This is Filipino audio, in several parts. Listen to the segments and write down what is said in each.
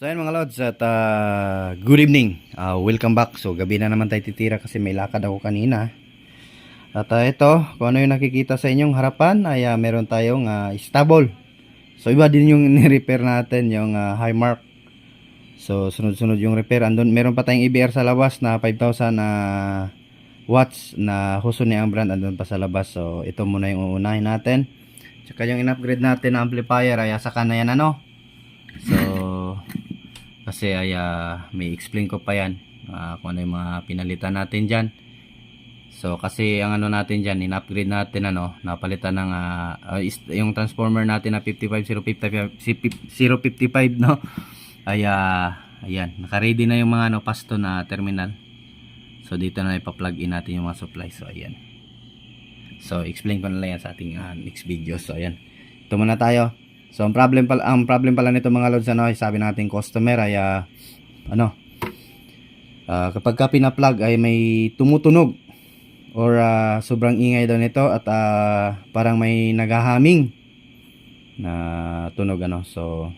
So ayan mga lods at good evening, welcome back. So gabi na naman tayo titira kasi may lakad ako kanina. At ito, kung ano yung nakikita sa inyong harapan ay meron tayong stable. So iba din yung ni-repair natin, yung Highmark. So sunod-sunod yung repair. Andun, meron pa tayong EBR sa labas na 5,000 watts na Husone ang brand, andun pa sa labas. So ito muna yung uunahin natin. Tsaka yung in-upgrade natin na amplifier ay saka na yan ano. So kasi may explain ko pa yan kung ano yung mga pinalitan natin dyan. So kasi ang ano natin dyan, in-upgrade natin napalitan ng yung transformer natin na 55055 no, ayan, naka-ready na yung mga pasto na terminal. So dito na ipa-plug in natin yung mga supply. So ayan, so explain ko na lang yan sa ating next video. So ayan, ito muna tayo. So ang problem pala nito mga lods, sabi nating customer ay kapag ka pina-plug ay may tumutunog or sobrang ingay daw nito at parang may naghahaming na tunog So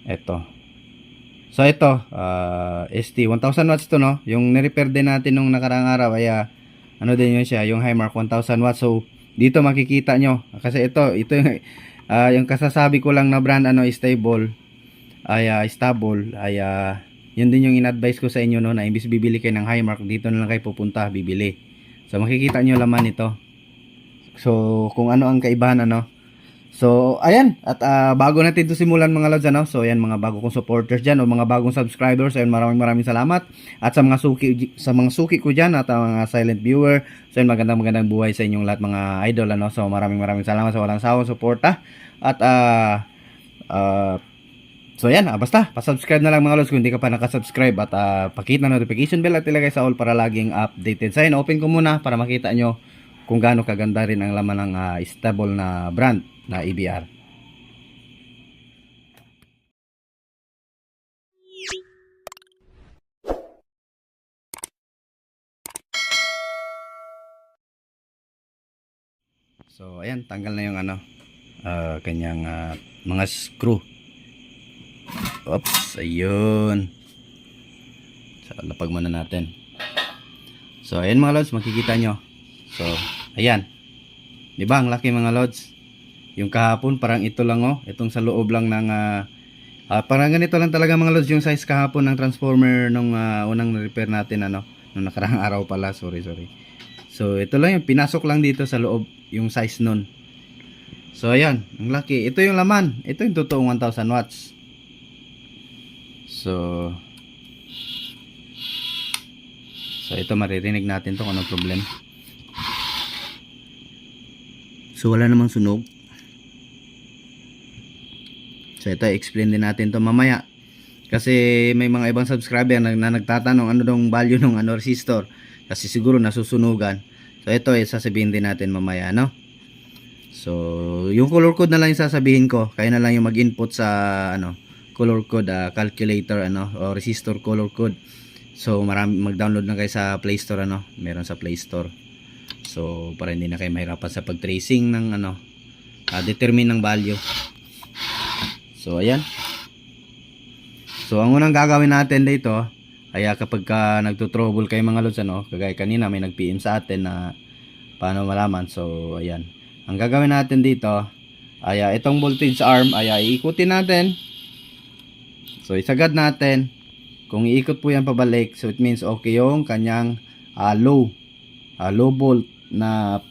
ito. So ito ST 1000 watts to Yung ni-repair din natin nung nakaraang araw ay din yun siya, yung Highmark 1000 watts. So dito makikita nyo kasi ito yung kasasabi ko lang na brand stable yun din yung in-advise ko sa inyo na imbis bibili kayo ng Highmark, dito na lang kayo pupunta bibili. So makikita nyo laman ito. So kung ano ang kaibahan So ayan, at bago natin ito simulan mga lods So ayan, mga bago kong supporters dyan o mga bagong subscribers, ayan, maraming salamat. At sa mga suki ko dyan at mga silent viewer, so ayan, magandang buhay sa inyong lahat mga idol So maraming salamat sa walang sawang suporta. At so ayan, basta pa-subscribe na lang mga lods kung hindi ka pa nakasubscribe. At pakita notification bell at ilagay sa all para laging updated. So ayan, open ko muna para makita nyo kung gaano kaganda rin ang laman ng stable na brand na EBR. So ayan, tanggal na yung kanyang mga screw. Oops, ayun. So lapag muna natin. So ayan mga lods, makikita nyo. So ayan, diba ang laki mga lods? Yung kahapon parang ito lang itong sa loob lang ng parang ganito lang talaga mga lods yung size kahapon ng transformer nung unang repair natin nung nakarang araw pala, sorry. So ito lang yung pinasok lang dito sa loob, yung size nun. So ayan, ang laki. Ito yung laman, ito yung totoong 1000 watts. So ito maririnig natin to kung anong problem. So wala namang sunog. So ito, explain din natin to mamaya. Kasi may mga ibang subscriber na nagtatanong ano dong value ng resistor. Kasi siguro nasusunugan. So ito sasabihin din natin mamaya So yung color code na lang yung sasabihin ko. Kaya na lang yung mag-input sa color code calculator o resistor color code. So mag-download na kayo sa Play Store meron sa Play Store. So para hindi na kayo mahirapan sa pag-tracing ng determine ng value. So ayan. So ang unang gagawin natin dito ay kapag nagto-trouble kayo mga lods kagaya kanina may nag-PM sa atin na paano malaman. So ayan. Ang gagawin natin dito ay itong voltage arm ay iikutin natin. So isagad natin. Kung iikot po yan pabalik, so it means okay yung kanyang low volt na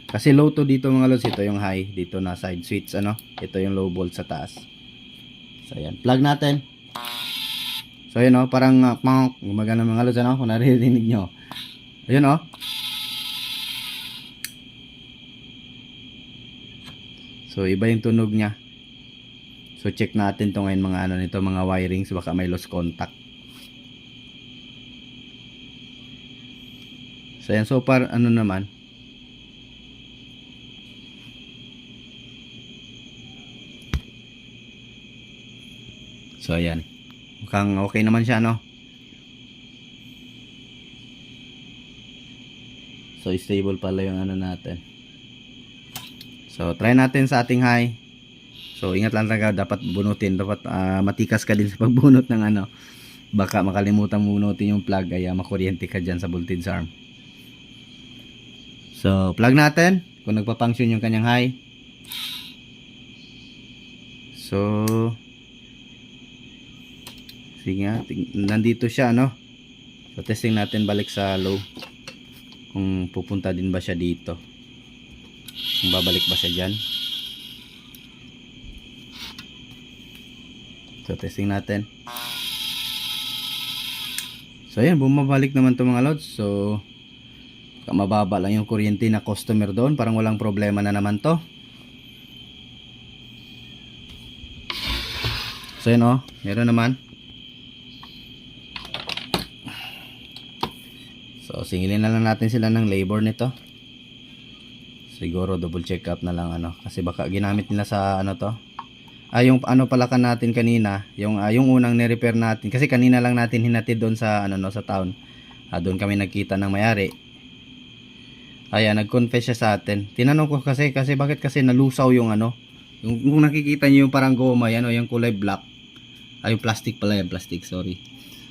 kasi low to dito mga lods, ito yung high dito na side switch ito yung low volt sa taas. So ayan, plug natin. So ayan parang gumagana mga lods kung naririnig nyo. Ayun oh. So iba yung tunog niya. So check natin to ngayon mga ano nito, mga wirings, baka may lost contact. So yan, so far ano naman. So ayan. Mukhang okay naman siya, no? So stable pala yung ano natin. So try natin sa ating high. So ingat lang talaga, dapat bunutin, dapat matikas ka din sa pagbunot ng ano. Baka makalimutan bunutin yung plug, ay makuryente ka dyan sa voltage arm. So plug natin kung nagpa-function yung kanyang high. So sige nga, nandito siya, no? So testing natin balik sa low, kung pupunta din ba siya dito, kung babalik ba siya dyan. So testing natin. So ayan, bumabalik naman to mga lods. So mababa lang yung kuryente na customer doon, parang walang problema na naman to. So yun oh, meron naman. So singilin na lang natin sila ng labor nito. Siguro double check up na lang ano, kasi baka ginamit nila sa ano to. Yung ano pala kan natin kanina, yung unang ni-repair natin, kasi kanina lang natin hinatid doon sa ano no, sa town. Doon kami nagkita ng may-ari. Ayan, nag-confess siya sa atin. Tinanong ko kasi bakit kasi nalusaw yung ano, yung kung nakikita niyo yung parang goma yan o yung kulay black. Yung plastic pala, yung plastic, sorry.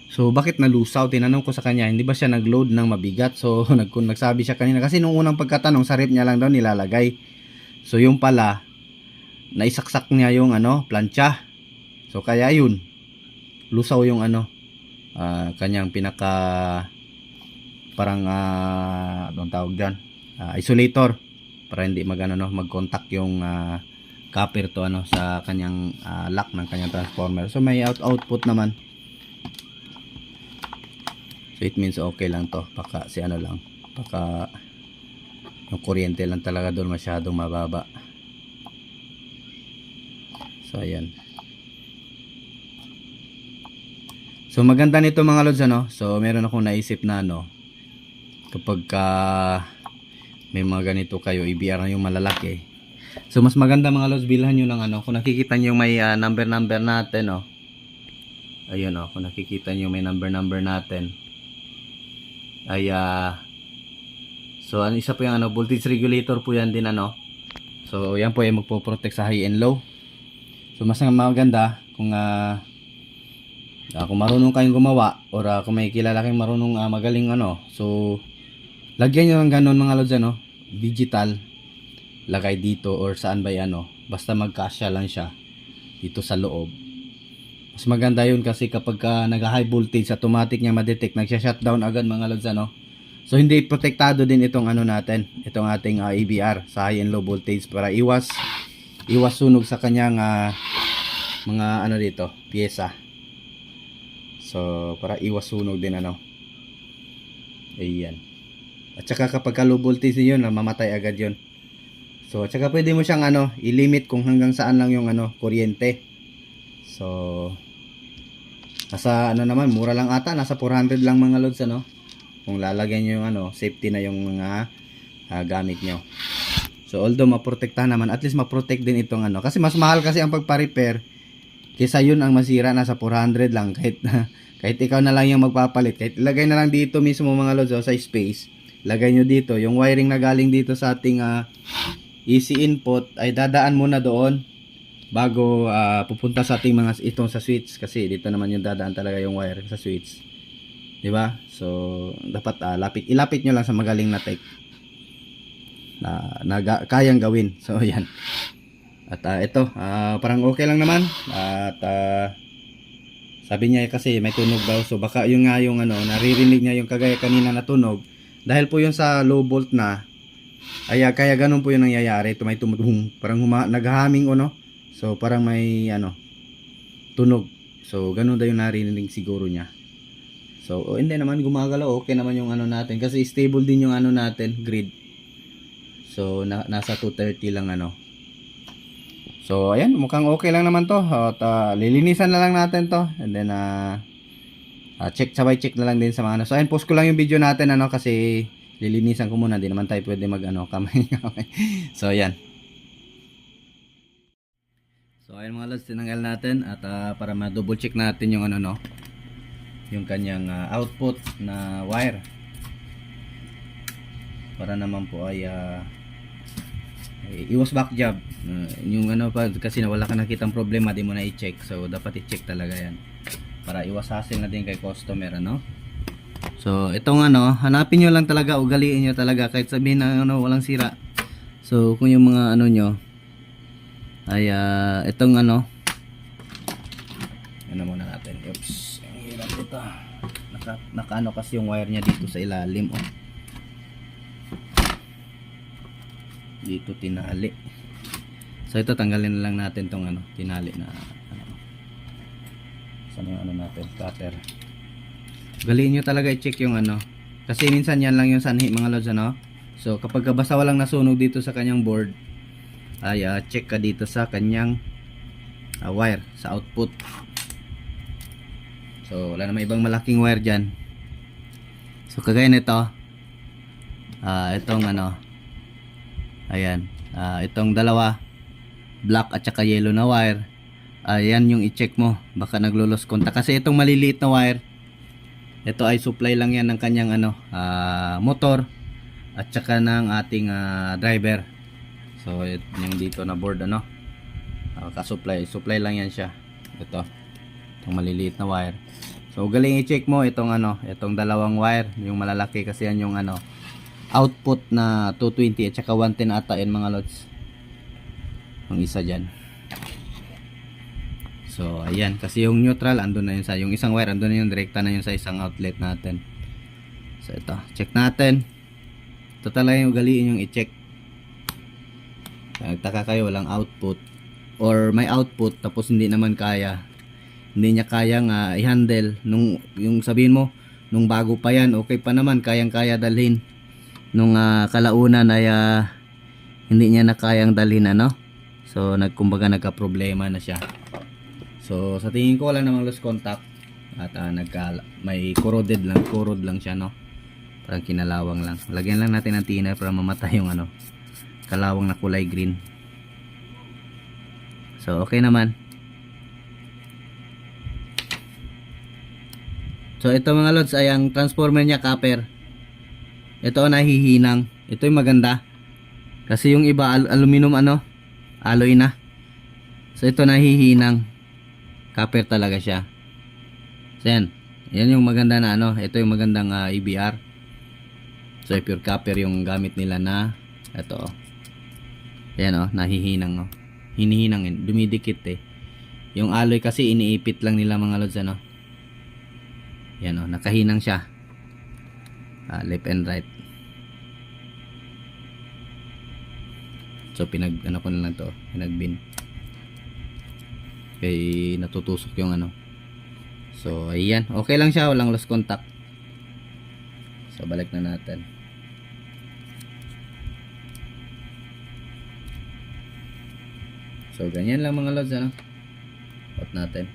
So bakit nalusaw? Tinanong ko sa kanya, hindi ba siya nag-load ng mabigat? So nagsabi siya kanina, kasi nung unang pagkatanong sa rep niya lang daw nilalagay. So yung pala, naisaksak niya yung ano, plancha. So kaya yun, lusaw yung ano, kanyang pinaka parang anong tawag dyan, isolator, para hindi mag-contact yung copper to ano sa kanyang lock ng kanyang transformer. So may output naman. So it means okay lang to, baka si ano lang, baka yung kuryente lang talaga doon masyadong mababa. So ayan. So maganda nito mga lods ano. So meron akong naisip na ano, kapag may mga ganito kayo, EBR na yung malalaki. So mas maganda mga lods, bilhan nyo ng ano, kung nakikita nyo may number natin oh. Ayun oh, kung nakikita nyo may number natin. Ay so ano, isa po yung ano, voltage regulator po yan din ano. So yan po yung magpo-protect sa high and low. So mas maganda kung kung marunong kayong gumawa, or kung may kilala kayong marunong magaling ano, so lagyan nyo ng ganun mga lods ano, digital, lagay dito or saan ba yan ano, basta magkasya lang siya dito sa loob. Mas maganda yun, kasi kapag nag-high voltage, automatic niya ma-detect, nagsha-shutdown agad mga lods ano. So hindi protektado din itong ano natin, itong ating EBR sa high and low voltage, para iwas sunog sa kanyang mga ano dito, pyesa. So para iwas sunog din ano. Ayan. At saka kapag low voltage yun, mamatay agad yun. So at saka pwede mo siyang ano, i-limit kung hanggang saan lang yung ano, kuryente. So nasa ano naman, mura lang ata, nasa 400 lang mga lods ano. Kung lalagyan nyo yung ano, safety na yung mga gamit nyo. So although maprotektahan naman, at least maprotect din itong ano, kasi mas mahal kasi ang pagpa-repair kaysa yun ang masira, nasa 400 lang. Kahit ikaw na lang yung magpapalit, kahit ilagay na lang dito mismo mga lods sa space, lagay nyo dito yung wiring na galing dito sa ating AC input, ay dadaan muna doon bago pupunta sa ating mga itong sa switch, kasi dito naman yung dadaan talaga yung wire sa switch, di ba? So dapat ilapit nyo lang sa magaling na tech na kayang gawin. So yan. At ito parang okay lang naman. At sabi niya kasi may tunog daw, so baka yung nga yung ano, naririnig niya yung kagaya kanina na tunog, dahil po yung sa low volt na kaya ganun po yung nangyayari. Ito may tumutong, parang naghaming no. So parang may ano, tunog. So ganun daw yung narinig siguro niya. So, hindi naman gumagalaw. Okay naman yung ano natin. Kasi stable din yung ano natin, grid. So, nasa 230 lang ano. So, ayan. Mukhang okay lang naman to. At lilinisan na lang natin to. And then, sabay check na lang din sa mga ano. So, ayan. Post ko lang yung video natin ano. Kasi, lilinisan ko muna. Hindi naman tayo pwede mag ano, kamay. So, ayan. So, ayan mga lods. Tinanggal natin. At para ma-double check natin yung ano no. Yung kanyang output na wire para naman po ay iwas back job. Yung ano pa kasi wala ka nakitang problema di mo na i-check, so dapat i-check talaga yan para iwas hassle na din kay customer ano. So itong ano, hanapin nyo lang talaga, ugaliin nyo talaga kahit sabihin na ano walang sira. So kung yung mga ano nyo ay itong ano muna natin. Oops, ang hirap ito. Naka ano kasi yung wire niya dito sa ilalim oh. Dito tinali. So ito tanggalin na lang natin tong ano, tinali na ano. Saan yung ano natin, cutter. Galiin nyo talaga i-check yung ano. Kasi minsan yan lang yung sanhi mga lods ano. So kapag basta walang nasunog dito sa kanyang board ay check ka dito sa kanyang wire sa output. So wala naman ibang malaking wire dyan. So kagaya nito itong ano, ayan, itong dalawa black at saka yellow na wire, ayan yung i-check mo, baka naglo-lost contact. Kasi itong maliliit na wire, ito ay supply lang yan ng kanyang ano, motor at saka ng ating driver. So yung dito na board ano, supply lang yan siya. Ito itong maliliit na wire. So galing i-check mo itong ano, itong dalawang wire, yung malalaki kasi yan yung ano, output na 220 at saka 110 ata yan mga lods. Yung isa dyan. So ayan, kasi yung neutral andun na yun sa, yung isang wire andun na yung direkta na yun sa isang outlet natin. So ito, check natin. Ito talaga yung ugaliin yung i-check. Nagtaka kayo walang output or may output tapos hindi naman kaya, hindi niya kayang i-handle nung yung sabihin mo nung bago pa yan okay pa naman, kayang-kaya dalhin. Nung kalaunan ay hindi niya na kayang dalhin ano. So kumbaga nagka-problema na siya. So sa tingin ko wala namang lost contact at may corrode lang siya no. Parang kinalawang lang. Lagyan lang natin ng thinner para mamatay yung ano, kalawang na kulay green. So okay naman. So ito mga lods ay ang transformer niya copper. Ito nahihinang. Ito yung maganda. Kasi yung iba aluminum ano, alloy na. So ito nahihinang. Copper talaga siya. So yan. Yan yung maganda na ano, ito yung magandang EBR. So pure copper yung gamit nila na ito. Ayan oh, nahihinang oh. Hinihinang, dumidikit eh. Yung alloy kasi iniipit lang nila mga lods ano. Yan oh, nakahinang siya. Left and right. So ano ko na lang to, pinagbin. Kaya natutusok yung ano. So ayan, okay lang siya, walang lost contact. So balik na natin. So ganyan lang mga lods ano. Out natin.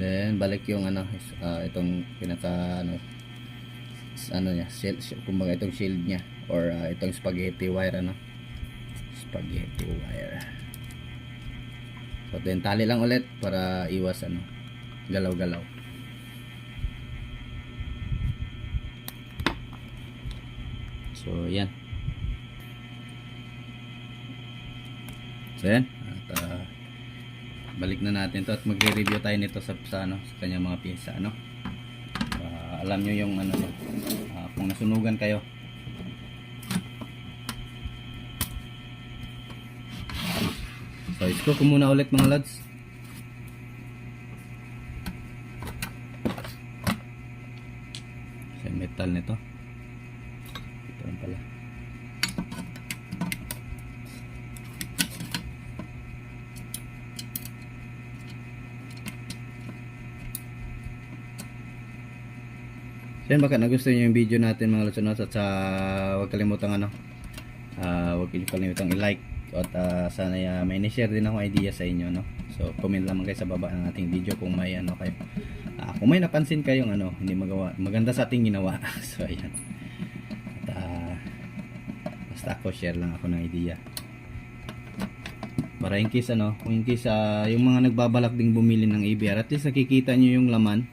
Then balik yung ano, itong pinaka ano niya, kumbaga itong shield niya or itong spaghetti wire ano. Spaghetti wire. So then tali lang ulit para iwas ano, galaw-galaw. So yan. So yan. At balik na natin to at magre-review tayo nito sa ano, sa kanyang mga piyesa ano. Alam nyo yung ano kung nasunugan kayo. So isko ko muna ulit mga lads. Sa metal nito. Ito lang pala. Then baka nagustuhan nyo yung video natin mga lods, at huwag kalimutang huwag kalimutang i-like at sana may ni-share din ako idea sa inyo, no? So comment lamang kayo sa baba ng ating video kung may kayo kung may napansin kayong hindi maganda sa ating ginawa. So ayan, at basta ako share lang ako ng idea para in case kung in case yung mga nagbabalak ding bumili ng ABR, at least nakikita nyo yung laman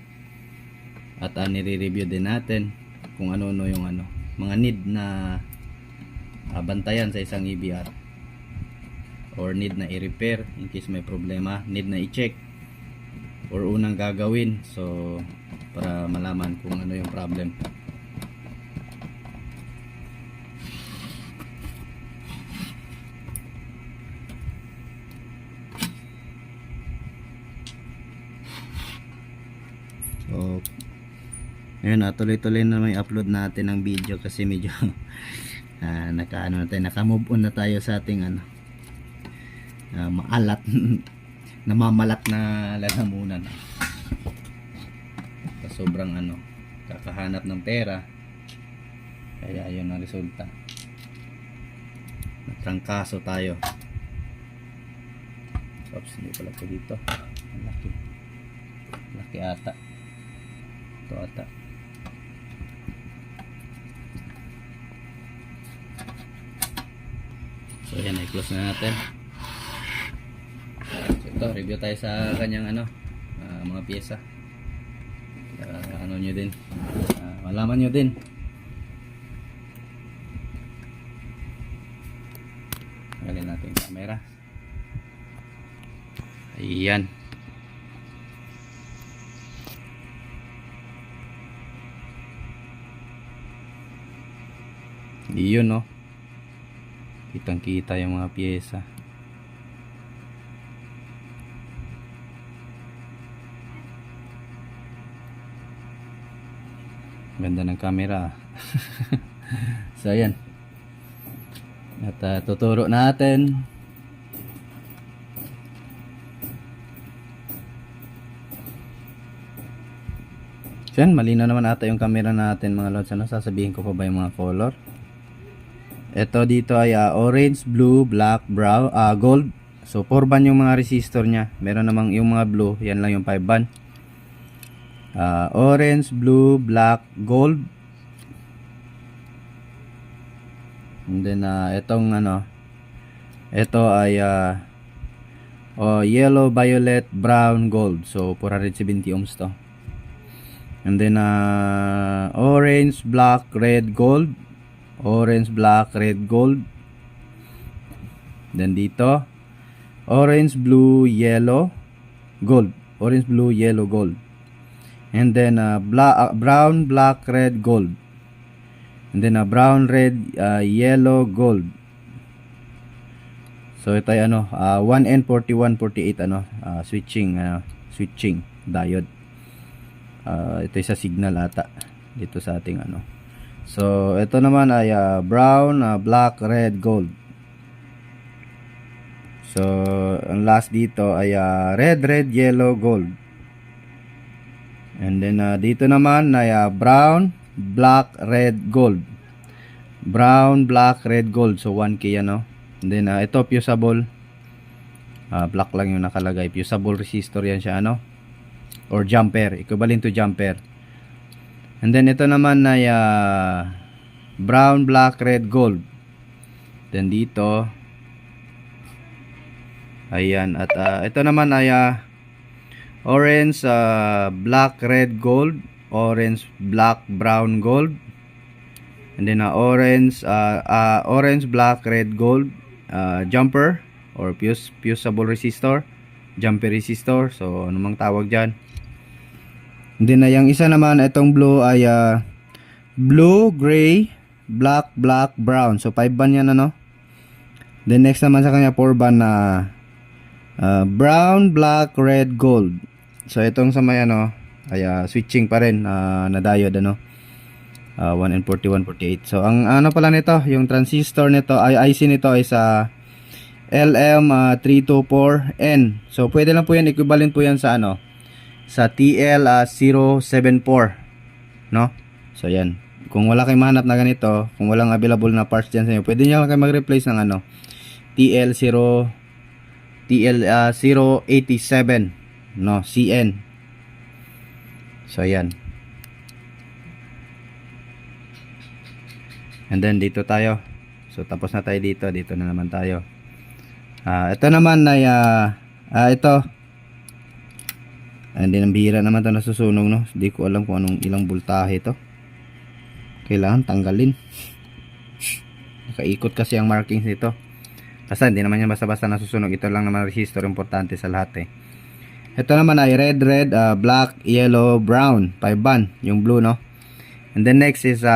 at nire-review din natin kung ano yung mga need na bantayan sa isang ABR, or need na i-repair in case may problema, need na i-check or unang gagawin, so para malaman kung ano yung problem. So ayun, tuloy-tuloy na may upload natin ng video kasi medyo naka-move on na tayo sa ating maalat namamalat na lalamunan. Sobrang kakahanap ng pera, kaya yun ang resulta, nagtrangkaso tayo. Oops, hindi pala po dito, laki ata ito ata. So yan, i-close na natin. So ito, review tayo sa kanyang mga pyesa. Nyo din, malaman nyo din. Galin natin yung camera. Ayan. Iyon, no? Kitang kita yung mga pyesa. Ganda ng camera. So ayan, at tuturo natin. So yan, malinaw naman ata yung camera natin mga lods. Sasabihin ko pa ba yung mga color? Ito dito ay orange, blue, black, brown, gold. So 4 ban yung mga resistor nya. Meron namang yung mga blue, yan lang yung 5 ban. Orange, blue, black, gold. And then itong ito ay yellow, violet, brown, gold. So 470 ohms to. And then orange, black, red, gold. Orange, black, red, gold. Then dito orange, blue, yellow, gold. Orange, blue, yellow, gold. And then brown, black, red, gold. And then brown, red, yellow, gold. So ito ay 1N4148 switching diode. Ito ay sa signal ata dito sa ating So ito naman ay brown, black, red, gold. So ang last dito ay red, yellow, gold. And then dito naman ay brown, black, red, gold. Brown, black, red, gold. So 1K And then ito fusible. Black lang yung nakalagay. Fusible resistor yan siya or jumper, equivalent to jumper. And then ito naman ay brown, black, red, gold. Then dito ayan, at ito naman ay orange, black, red, gold. Orange, black, brown, gold. And then orange, black, red, gold, jumper or fusible resistor, jumper resistor. So ano mang tawag dyan. And then yung isa naman, itong blue ay blue, gray, black, brown. So 5 ban yan Then next naman sa kanya 4 ban na brown, black, red, gold. So itong sa may ay switching pa rin na diode 1N4148. So ang pala nito, yung transistor nito ay IC nito ay sa LM324N. So pwede lang po yan, equivalent po yan sa sa TL074, no? So yan. Kung wala kayong mahanap na ganito, kung walang available na parts dyan sa inyo, pwede nyo lang kayo mag-replace ng ano, TL087 no, CN. So yan. And then dito tayo. So tapos na tayo dito. Dito na naman tayo. Ito naman ay ito. Hindi nang bihira naman ito nasusunog, no. Hindi ko alam kung anong ilang voltahe ito. Kailangan tanggalin. Nakaikot kasi ang markings nito. Kasi hindi naman yan basta-basta nasusunog. Ito lang naman resistor, importante sa lahat eh. Ito naman ay red, black, yellow, brown. 5 ban, yung blue, no. And then next is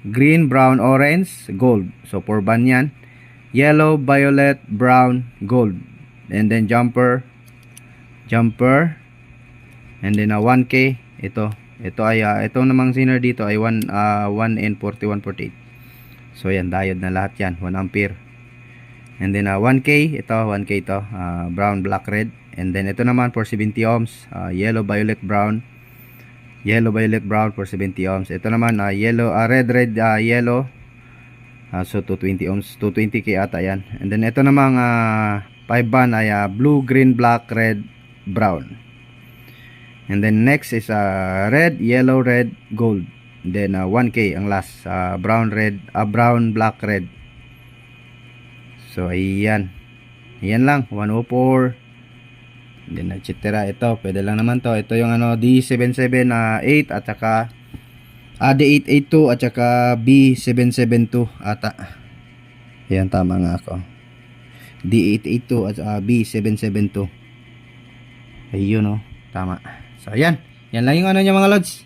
green, brown, orange, gold. So 4 ban yan. Yellow, violet, brown, gold. And then jumper. And then 1K. Ito ay ito namang sinner dito ay 1N4148. So yan, diode na lahat yan, 1 ampere. And then 1K, ito 1K ito, brown, black, red. And then ito naman for 70 ohms, yellow, violet, brown. Yellow, violet, brown for 70 ohms. Ito naman yellow, red, yellow. So 220 ohms, 220K ata yan. And then ito namang 5 ban ay blue, green, black, red, brown. And then next is red, yellow, red, gold. And then 1K ang last, brown, red, brown, black, red. So ayan. Ayan lang, 104. And then etc. Ito, pwede lang naman to. Ito yung ano D778 at saka D882 at saka B772 ata. Ayan, tama nga ako. D882 at saka B772. Ayun, no, tama. So ayan, yan lang yung ano niya mga lods.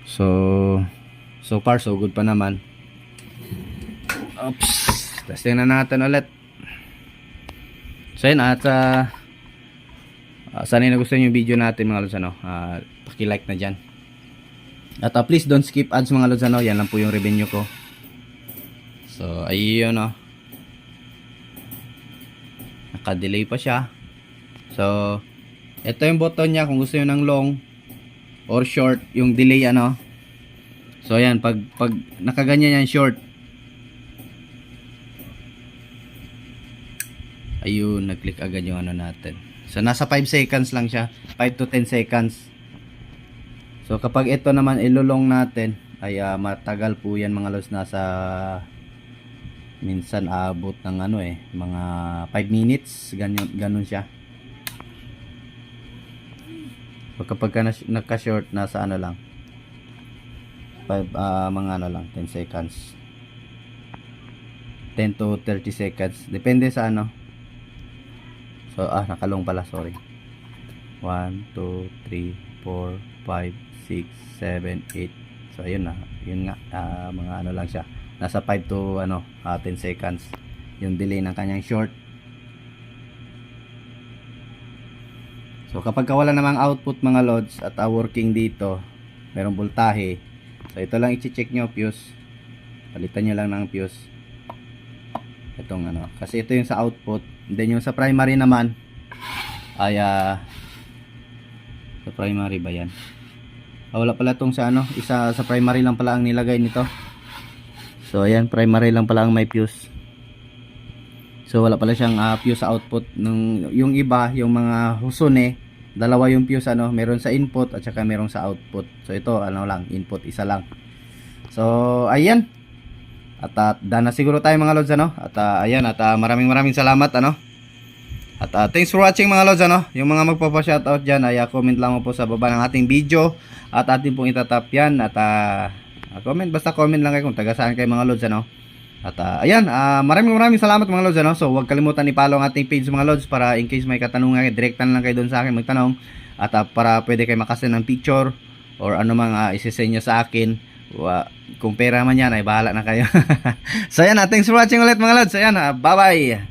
So far so good pa naman. Oops, testing na natin ulit. So yan, at sana nagustuhan yung video natin mga lods, ano, paki-like na dyan. At please don't skip ads mga lods, ano, yan lang po yung revenue ko. So ayun, no, naka-delay pa siya. So ito yung button niya kung gusto niyo ng long or short yung delay, ano. So ayan, pag nakaganyan yan short, ayun, nag-click agad yung ano natin. So nasa 5 seconds lang siya, 5 to 10 seconds. So kapag ito naman ilulong natin ay matagal po yan mga lods, nasa minsan abot ng ano mga 5 minutes, ganun siya. So kapag naka-short, nasa ano lang 5 mga ano lang 10 seconds, 10 to 30 seconds depende sa ano. So nakalong pala, sorry. 1 2 3 4 5 6 7 8. So ayun na, yun nga, mga ano lang siya, nasa 5 to 10 seconds yung delay ng kanyang short. So kapag wala namang output mga lods at working dito, merong voltahe, so ito lang i-check nyo, fuse. Palitan nyo lang ng fuse. Itong ano, kasi ito yung sa output. And then yung sa primary naman ay sa primary ba yan? Wala pala itong sa ano, isa sa primary lang pala ang nilagay nito. So ayan, primary lang pala ang may fuse. So wala pala siyang fuse sa output. Yung iba, yung mga husone, dalawa yung fuse, ano, meron sa input at saka meron sa output. So ito ano lang, input isa lang. So ayan. At done na siguro tayo mga lods, ano. At ayan, at maraming salamat, ano. At thanks for watching mga lods, ano. Yung mga magpapa-shoutout diyan ay comment lang mo po sa baba ng ating video at atin pong itatap yan. At comment, basta comment lang kayo kung taga saan kayo mga lods, ano. At ayan, maraming salamat mga lods, ano. So huwag kalimutan i-follow ang ating page mga lods para in case may katanungan, direktan lang kayo doon sa akin magtanong. At para pwede kayo makasend ng picture or ano mang isisend nyo sa akin. Kung pera man yan ay bahala na kayo. So ayan, thanks for watching ulit mga lods. Ayan, bye bye.